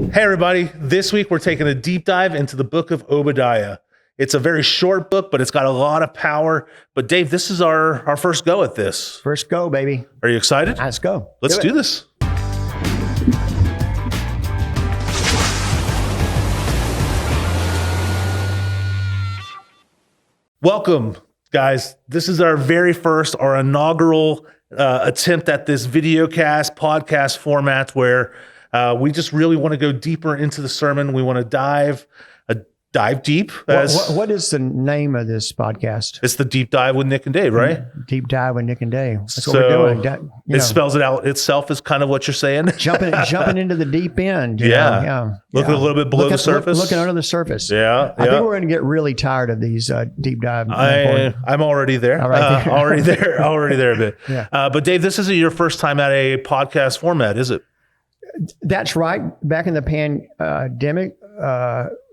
Hey everybody, this week we're taking a deep dive into the book of Obadiah. It's a very short book, but it's got a lot of power. But Dave, this is our first go at this. First go, baby. Are you excited? Let's go. Let's do this. Welcome, guys. This is our very first, our inaugural attempt at this podcast format where we just really want to go deeper into the sermon. We want to dive deep. What is the name of this podcast? It's the Deep Dive with Nick and Dave, right? Deep Dive with Nick and Dave. That's what we're doing. It spells it out itself is kind of what you're saying. Jumping into the deep end. Yeah. Looking a little bit below the surface. Looking under the surface. Yeah. I think we're going to get really tired of these deep dive. I'm already there. Already there a bit. Yeah. But Dave, this isn't your first time at a podcast format, is it? That's right. Back in the pandemic,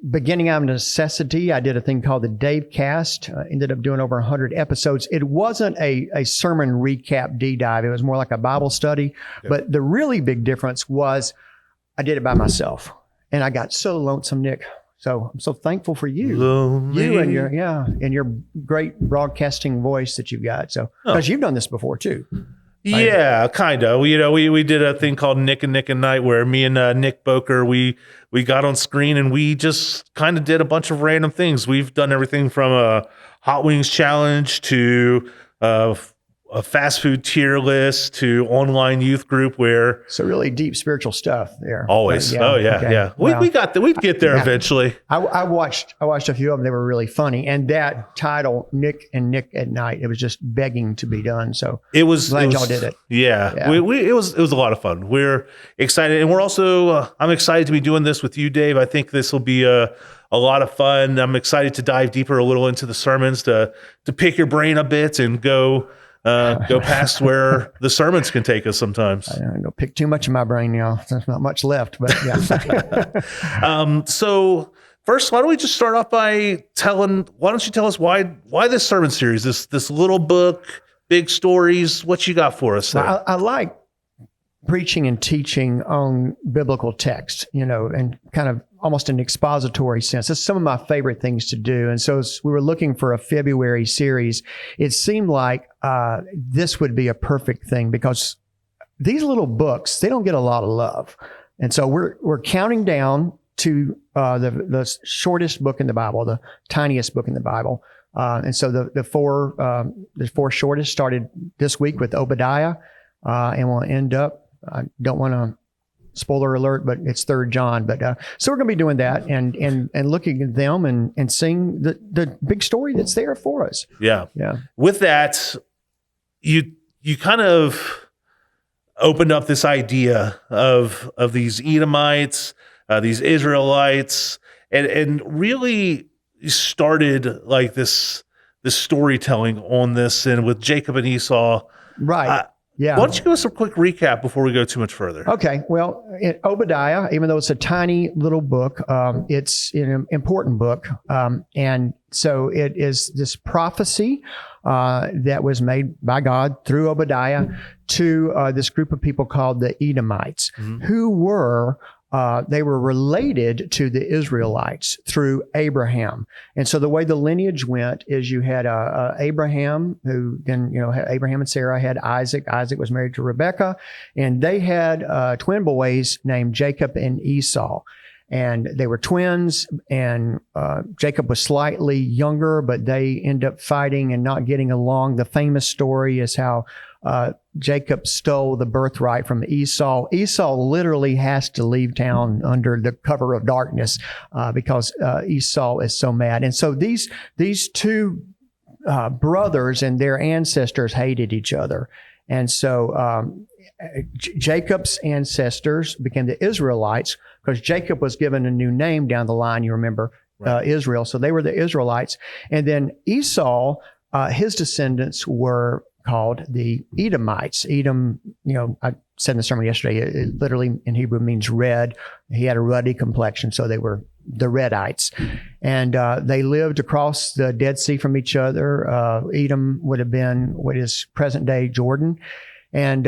beginning out of necessity, I did a thing called the Dave Cast. Ended up doing over 100 episodes. It wasn't a sermon recap D-dive. It was more like a Bible study. Okay. But the really big difference was I did it by myself. And I got so lonesome, Nick. So I'm so thankful for you. Lonely. You and your great broadcasting voice that you've got. So because you've done this before too. Yeah, kind of. We did a thing called Nick and Night where me and Nick Boker, we got on screen and we just kind of did a bunch of random things. We've done everything from a hot wings challenge to a fast food tier list to online youth group where. So really deep spiritual stuff there. Always. Yeah. We'd get there eventually. I watched a few of them. They were really funny. And that title, Nick and Nick at Night, it was just begging to be done. So glad y'all did it. Yeah. It was a lot of fun. We're excited. And we're also, I'm excited to be doing this with you, Dave. I think this will be a lot of fun. I'm excited to dive deeper a little into the sermons to pick your brain a bit and go past where the sermons can take us sometimes. I don't pick too much of my brain now. There's not much left, but yeah. So first, why don't we just start off by why don't you tell us why this sermon series, this little book, big stories, what you got for us there? Well, I like preaching and teaching on biblical text, and kind of almost an expository sense. That's some of my favorite things to do. And so as we were looking for a February series, it seemed like this would be a perfect thing because these little books, they don't get a lot of love. And so we're counting down to the shortest book in the Bible, the tiniest book in the Bible. And so the four shortest started this week with Obadiah, and we'll end up, I don't want to spoiler alert, but it's 3rd John. But so we're going to be doing that and looking at them and seeing the big story that's there for us. Yeah. With that, you kind of opened up this idea of these Edomites, these Israelites, and really started like this storytelling on this, and with Jacob and Esau. Right. Yeah. Why don't you give us a quick recap before we go too much further? Okay. Well, Obadiah, even though it's a tiny little book, it's an important book. And so it is this prophecy that was made by God through Obadiah to this group of people called the Edomites, who were they were related to the Israelites through Abraham. And so the way the lineage went is you had Abraham, who then, had Abraham and Sarah had Isaac. Isaac was married to Rebekah, and they had twin boys named Jacob and Esau. And they were twins, and Jacob was slightly younger, but they end up fighting and not getting along. The famous story is how Jacob stole the birthright from Esau. Esau literally has to leave town under the cover of darkness because Esau is so mad. And so these two brothers and their ancestors hated each other. And so Jacob's ancestors became the Israelites because Jacob was given a new name down the line, you remember, right. Israel. So they were the Israelites. And then Esau, his descendants were called the Edomites. Edom, I said in the sermon yesterday, it literally in Hebrew means red. He had a ruddy complexion, so they were the Redites. And they lived across the Dead Sea from each other. Edom would have been what is present-day Jordan. and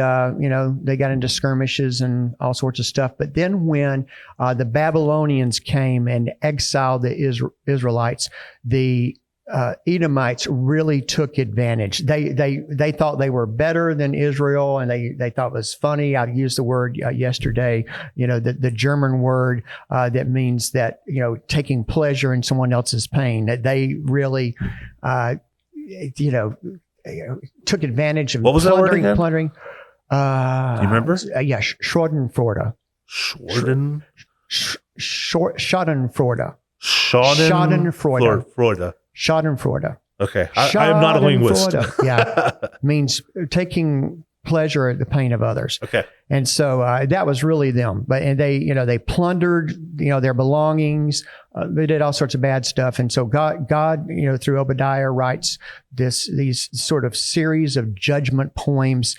they got into skirmishes and all sorts of stuff. But then when the Babylonians came and exiled the Israelites, the Edomites really took advantage. They thought they were better than Israel, and they thought it was funny. I used the word yesterday, the German word that means that, taking pleasure in someone else's pain, that they really, took advantage of what was plundering. that word again? Plundering. Do you remember? Yeah, Schadenfreude. Schadenfreude. Schadenfreude. Schadenfreude. Okay. I am not a linguist. Yeah. Means taking pleasure at the pain of others. Okay. And so that was really them. And they plundered, their belongings. They did all sorts of bad stuff. And so God, through Obadiah writes these sort of series of judgment poems,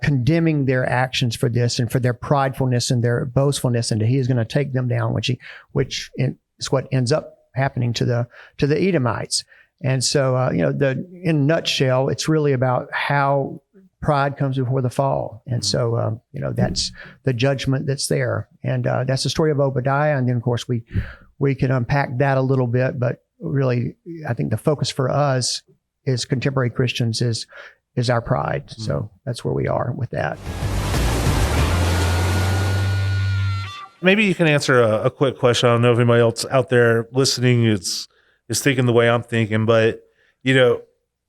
condemning their actions for this and for their pridefulness and their boastfulness. And he is going to take them down, which is what ends up happening to the Edomites. And so, in a nutshell, it's really about how pride comes before the fall. And so, that's the judgment that's there. And that's the story of Obadiah. And then, of course, we can unpack that a little bit. But really, I think the focus for us as contemporary Christians is our pride. So that's where we are with that. Maybe you can answer a quick question. I don't know if anybody else out there listening is thinking the way I'm thinking, but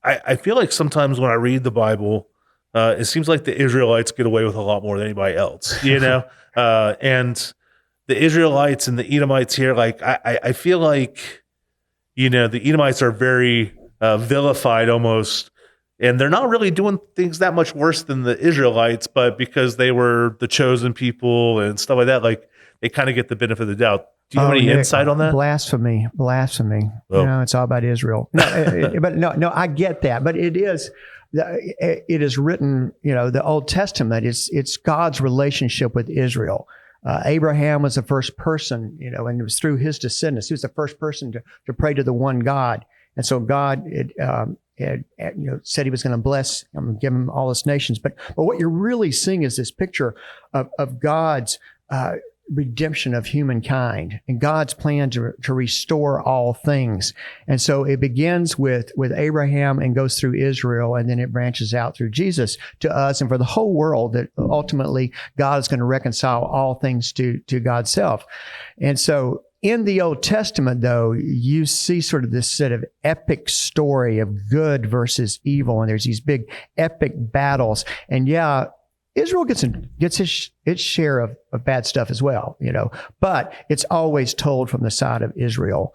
I feel like sometimes when I read the Bible, it seems like the Israelites get away with a lot more than anybody else, and the Israelites and the Edomites here, like I feel like, the Edomites are very vilified almost, and they're not really doing things that much worse than the Israelites, but because they were the chosen people and stuff like that, like they kind of get the benefit of the doubt. Do you have any insight on that? Blasphemy. Oh. It's all about Israel. No, I get that, but it is written. The Old Testament. It's God's relationship with Israel. Abraham was the first person, and it was through his descendants. He was the first person to pray to the one God, and so God said He was going to bless him and give him all His nations. But what you're really seeing is this picture of God's redemption of humankind and God's plan to restore all things. And so it begins with Abraham and goes through Israel, and then it branches out through Jesus to us and for the whole world, that ultimately God is going to reconcile all things to God's self. And so in the Old Testament, though, you see sort of this sort of epic story of good versus evil, and there's these big epic battles. And Israel gets its share of bad stuff as well, but it's always told from the side of Israel,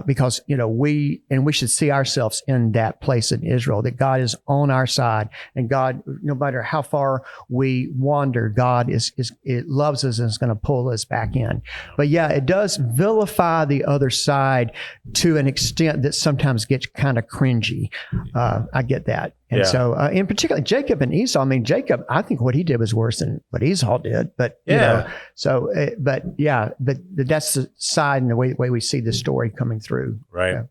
because, we should see ourselves in that place in Israel, that God is on our side, and God, no matter how far we wander, God it loves us and is going to pull us back in. But it does vilify the other side to an extent that sometimes gets kind of cringy. I get that. And so, in particular, Jacob and Esau, Jacob, I think what he did was worse than what Esau did, but, but that's the side and the way we see the story coming through. Right. Yeah.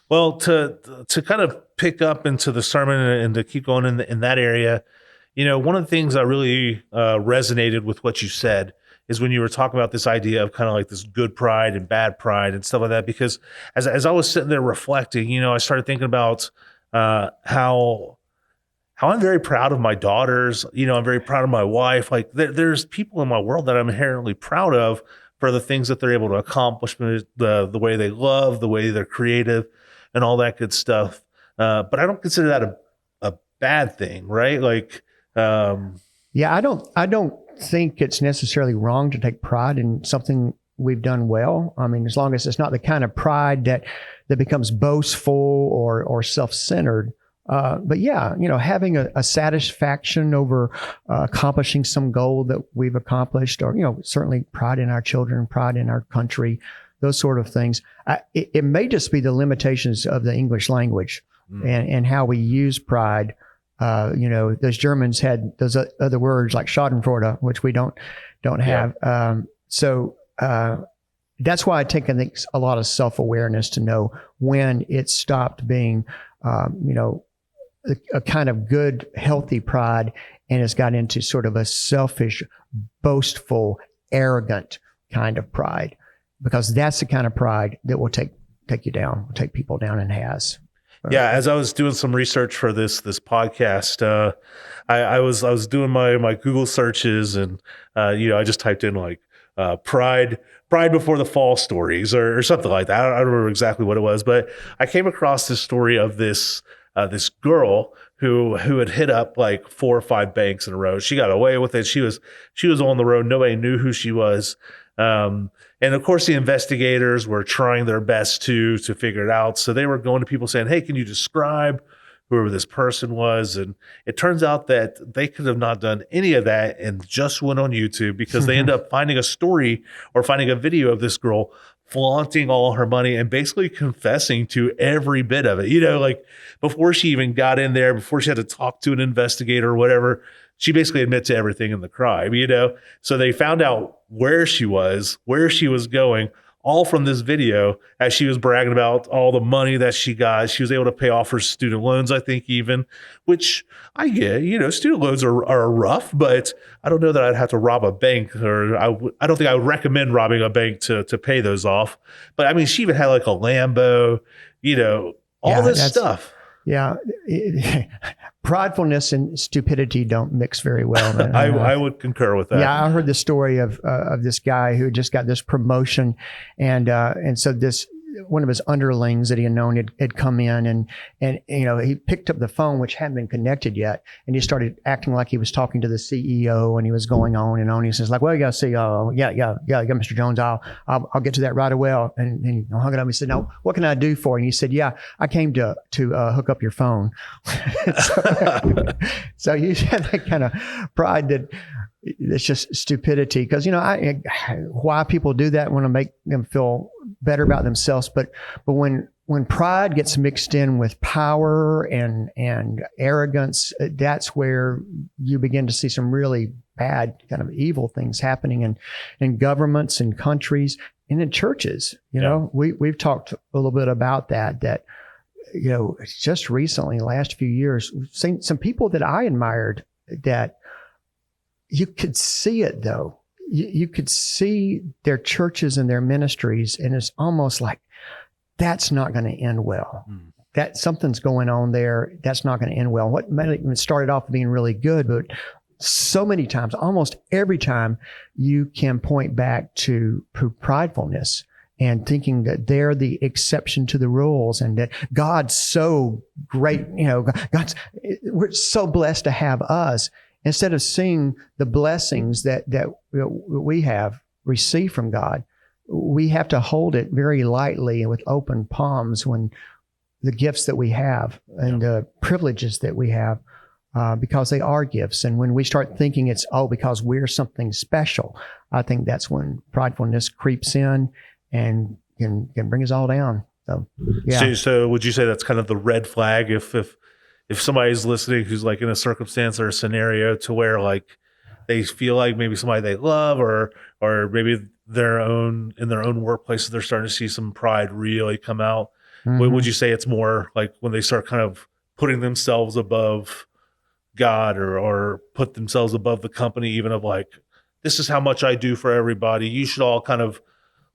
Well, to kind of pick up into the sermon and to keep going in that area, one of the things that really resonated with what you said is when you were talking about this idea of kind of like this good pride and bad pride and stuff like that, because as I was sitting there reflecting, I started thinking about how I'm very proud of my daughters. I'm very proud of my wife. Like there's people in my world that I'm inherently proud of for the things that they're able to accomplish, the way they love, the way they're creative, and all that good stuff. But I don't consider that a bad thing, right? Like, I don't think it's necessarily wrong to take pride in something we've done well. As long as it's not the kind of pride that becomes boastful or self-centered. But having a satisfaction over accomplishing some goal that we've accomplished, or, certainly pride in our children, pride in our country, those sort of things. It may just be the limitations of the English language and how we use pride. Those Germans had those other words like Schadenfreude, which we don't have. That's why I think a lot of self-awareness to know when it stopped being, a kind of good, healthy pride, and it's got into sort of a selfish, boastful, arrogant kind of pride, because that's the kind of pride that will take you down, will take people down, and has. Yeah, as I was doing some research for this podcast, I was doing my Google searches, and I just typed in like pride before the fall stories or something like that. I don't remember exactly what it was, but I came across this story of this girl who had hit up like 4 or 5 banks in a row. She got away with it. She was on the road. Nobody knew who she was. And of course, the investigators were trying their best to figure it out. So they were going to people saying, "Hey, can you describe whoever this person was?" And it turns out that they could have not done any of that and just went on YouTube, because they end up finding a story or finding a video of this girl flaunting all her money and basically confessing to every bit of it. Like before she even got in there, before she had to talk to an investigator or whatever, she basically admits to everything in the crime, So they found out where she was going, all from this video, as she was bragging about all the money that she got. She was able to pay off her student loans, I think, even, which I get, student loans are rough, but I don't know that I'd have to rob a bank, or I don't think I would recommend robbing a bank to pay those off. But I mean, she even had like a Lambo, all this stuff. Yeah. Pridefulness and stupidity don't mix very well. I would concur with that. Yeah, I heard the story of this guy who just got this promotion, and so this one of his underlings that he had known had come in, and he picked up the phone, which hadn't been connected yet, and he started acting like he was talking to the CEO, and he was going on and on. He says like, "Well, you got to see, yeah, Mr. Jones, I'll get to that right away." And he hung it up. He said, "No, what can I do for you?" And he said, "Yeah, I came to hook up your phone." So you have that kind of pride that it's just stupidity, because why people do that, want to make them feel better about themselves, but when pride gets mixed in with power and arrogance, that's where you begin to see some really bad kind of evil things happening in governments and countries and in churches. We've talked a little bit about that just recently, last few years, we've seen some people that I admired that you could see it though. You could see their churches and their ministries, and it's almost like that's not going to end well. That something's going on there. That's not going to end well. What started off being really good, but so many times, almost every time, you can point back to pridefulness and thinking that they're the exception to the rules, and that God's so great. We're so blessed to have us. Instead of seeing the blessings that we have received from God, we have to hold it very lightly and with open palms when the gifts that we have and the privileges that we have, because they are gifts. And when we start thinking it's, because we're something special, I think that's when pridefulness creeps in and can bring us all down. So, yeah. So would you say that's kind of the red flag if somebody's listening who's like in a circumstance or a scenario to where like they feel like maybe somebody they love or maybe in their own workplaces, they're starting to see some pride really come out? Mm-hmm. Would you say it's more like when they start kind of putting themselves above God or put themselves above the company, even of like, this is how much I do for everybody, you should all kind of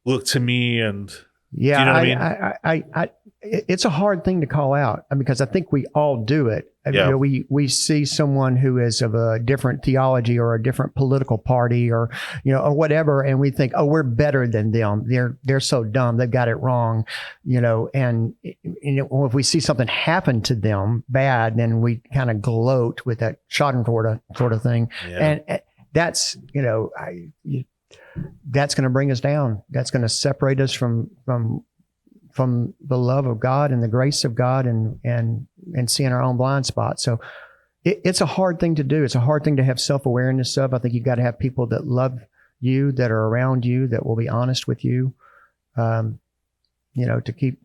look to me? And yeah, do you know what I mean? It's a hard thing to call out because I think we all do it. Yeah. We see someone who is of a different theology or a different political party or whatever, and we think, we're better than them. They're so dumb. They've got it wrong, and if we see something happen to them bad, then we kind of gloat with that schadenfreude sort of thing. Yeah. And that's, that's going to bring us down. That's going to separate us from the love of God and the grace of God and seeing our own blind spots. So it's a hard thing to do. It's a hard thing to have self-awareness of. I think you've got to have people that love you, that are around you, that will be honest with you, to keep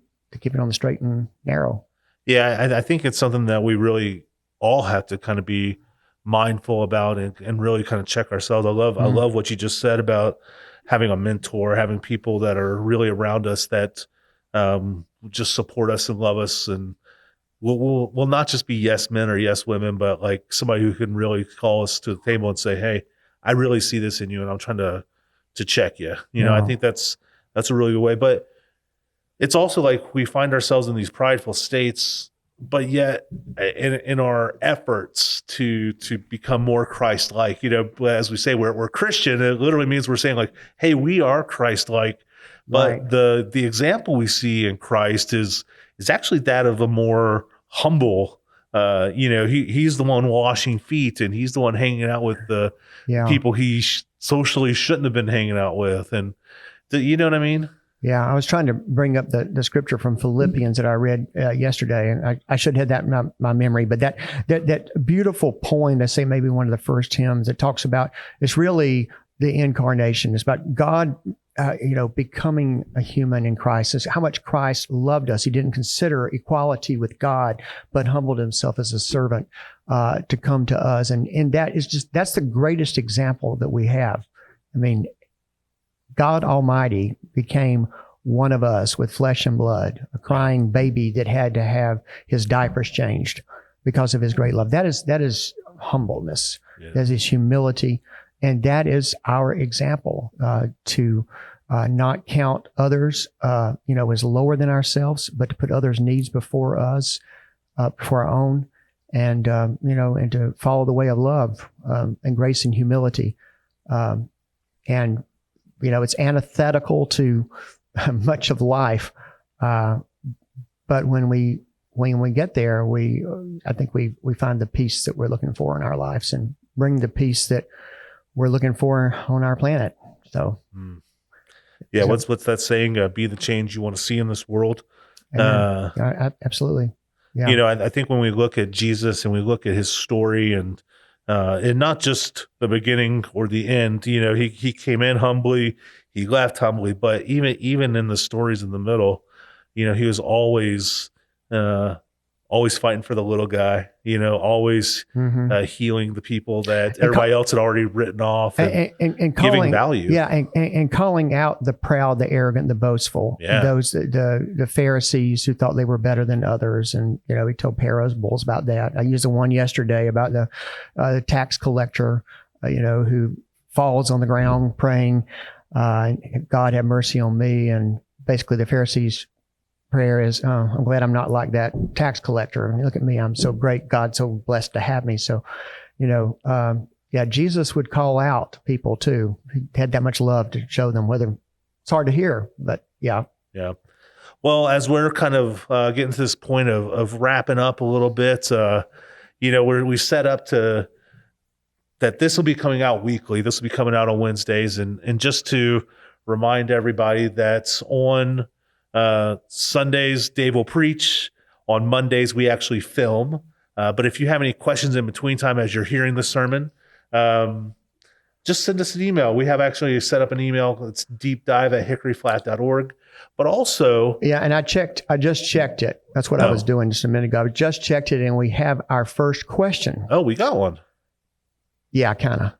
it on the straight and narrow. Yeah, I think it's something that we really all have to kind of be mindful about and really kind of check ourselves. I love what you just said about having a mentor, having people that are really around us that just support us and love us. And we'll not just be yes men or yes women, but like somebody who can really call us to the table and say, hey, I really see this in you and I'm trying to check you. I Yeah. think that's a really good way. But it's also like we find ourselves in these prideful states, but yet in our efforts to become more Christ-like, as we say, we're Christian, it literally means we're saying like, hey, we are Christ-like. Right. But the example we see in Christ is actually that of a more humble. He's the one washing feet, and he's the one hanging out with the Yeah. people he socially shouldn't have been hanging out with, and you know what I mean? Yeah, I was trying to bring up the scripture from Philippians that I read yesterday, and I should have that in my memory. But that beautiful poem, I say maybe one of the first hymns, that talks about, it's really the incarnation. It's about God, becoming a human in Christ. It's how much Christ loved us. He didn't consider equality with God, but humbled himself as a servant to come to us. And that's the greatest example that we have. I mean, God Almighty became one of us with flesh and blood, a crying baby that had to have his diapers changed because of his great love. That is humbleness. Yeah. That is humility. And that is our example, to not count others, as lower than ourselves, but to put others' needs before us, before our own, and to follow the way of love, and grace and humility. And it's antithetical to much of life. But when we get there, I think we find the peace that we're looking for in our lives and bring the peace that we're looking for on our planet. So, yeah. What's that saying? Be the change you want to see in this world. Absolutely. Yeah. I think when we look at Jesus and we look at his story and not just the beginning or the end, he came in humbly, he left humbly, but even in the stories in the middle, he was always fighting for the little guy, always healing the people that everybody else had already written off, and calling, giving value. Yeah, and calling out the proud, the arrogant, the boastful. Yeah. Those the Pharisees who thought they were better than others, and he told parables about that. I used the one yesterday about the tax collector, who falls on the ground praying, God have mercy on me, and basically the Pharisees' prayer is, I'm glad I'm not like that tax collector. I mean, look at me, I'm so great. God's so blessed to have me. So, Jesus would call out people too. He had that much love to show them, whether it's hard to hear, but yeah. Yeah. Well, as we're kind of getting to this point of wrapping up a little bit, we set up to that this will be coming out weekly. This will be coming out on Wednesdays, and just to remind everybody that on Sundays, Dave will preach. On Mondays, we actually film. But if you have any questions in between time as you're hearing the sermon, just send us an email. We have actually set up an email. It's deepdive@hickoryflat.org. But also... Yeah, and I just checked it. That's what I was doing just a minute ago. I just checked it, and we have our first question. Oh, we got one. Yeah, kind of.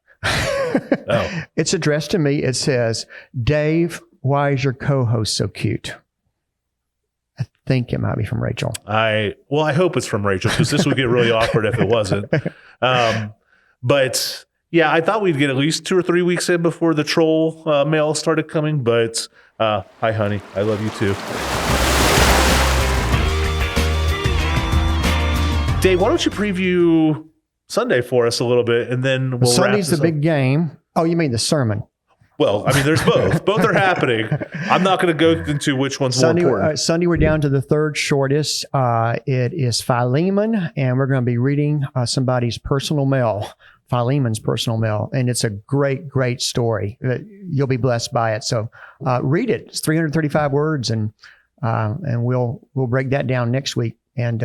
Oh. It's addressed to me. It says, Dave, why is your co-host so cute? I think it might be from Rachel. I hope it's from Rachel, because this would get really awkward if it wasn't. But yeah, I thought we'd get at least 2 or 3 weeks in before the troll mail started coming. But hi, honey. I love you too. Dave, why don't you preview Sunday for us a little bit, and then we'll Sunday's the big game. Oh, you mean the sermon? Well, I mean, there's both. Both are happening. I'm not going to go into which one's more important. Sunday, we're down to the third shortest. It is Philemon, and we're going to be reading somebody's personal mail, Philemon's personal mail, and it's a great, great story. You'll be blessed by it. So read it. It's 335 words, and we'll break that down next week. And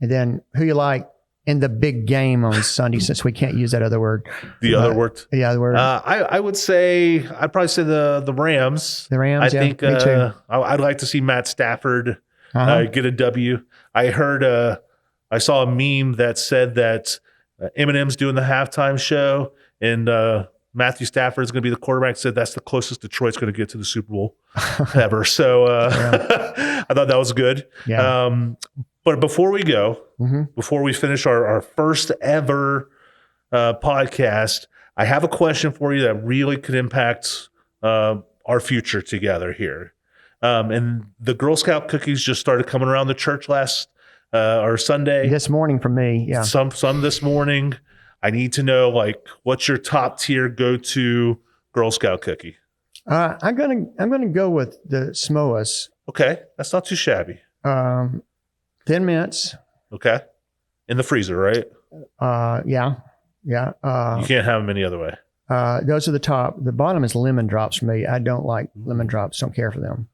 then who you like in the big game on Sunday, since we can't use that other word. The other word? Yeah, the word. I would say, I'd probably say the Rams. The Rams, I think, me too. I'd like to see Matt Stafford get a W. I heard, I saw a meme that said that Eminem's doing the halftime show, and Matthew Stafford's going to be the quarterback. Said that's the closest Detroit's going to get to the Super Bowl ever. So I thought that was good. Yeah. But before we go, Mhm. before we finish our first ever podcast, I have a question for you that really could impact our future together here. And the Girl Scout cookies just started coming around the church last or Sunday. This morning for me, yeah. Some this morning. I need to know, like, what's your top tier go to Girl Scout cookie? I'm gonna go with the Samoas. Okay, that's not too shabby. Thin mints. Okay, in the freezer, right? Yeah. You can't have them any other way. Those are the top. The bottom is lemon drops for me. I don't like lemon drops. Don't care for them.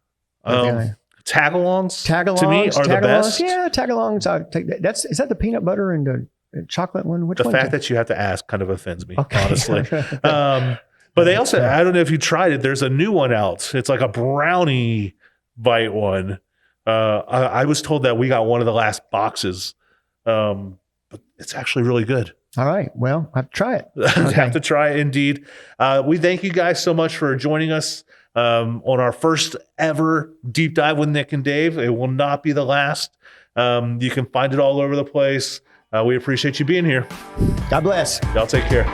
Tagalongs, Tagalongs to me are the best. Yeah, tagalongs. I take that. Is that the peanut butter and the chocolate one? Which The one? fact that you have to ask kind of offends me, Okay. honestly. But they also, I don't know if you tried it. There's a new one out. It's like a brownie bite one. I was told that we got one of the last boxes, but it's actually really good. All right. Well, I have to try it. Have to try it indeed. We thank you guys so much for joining us on our first ever deep dive with Nick and Dave. It will not be the last. You can find it all over the place. We appreciate you being here. God bless. Y'all take care.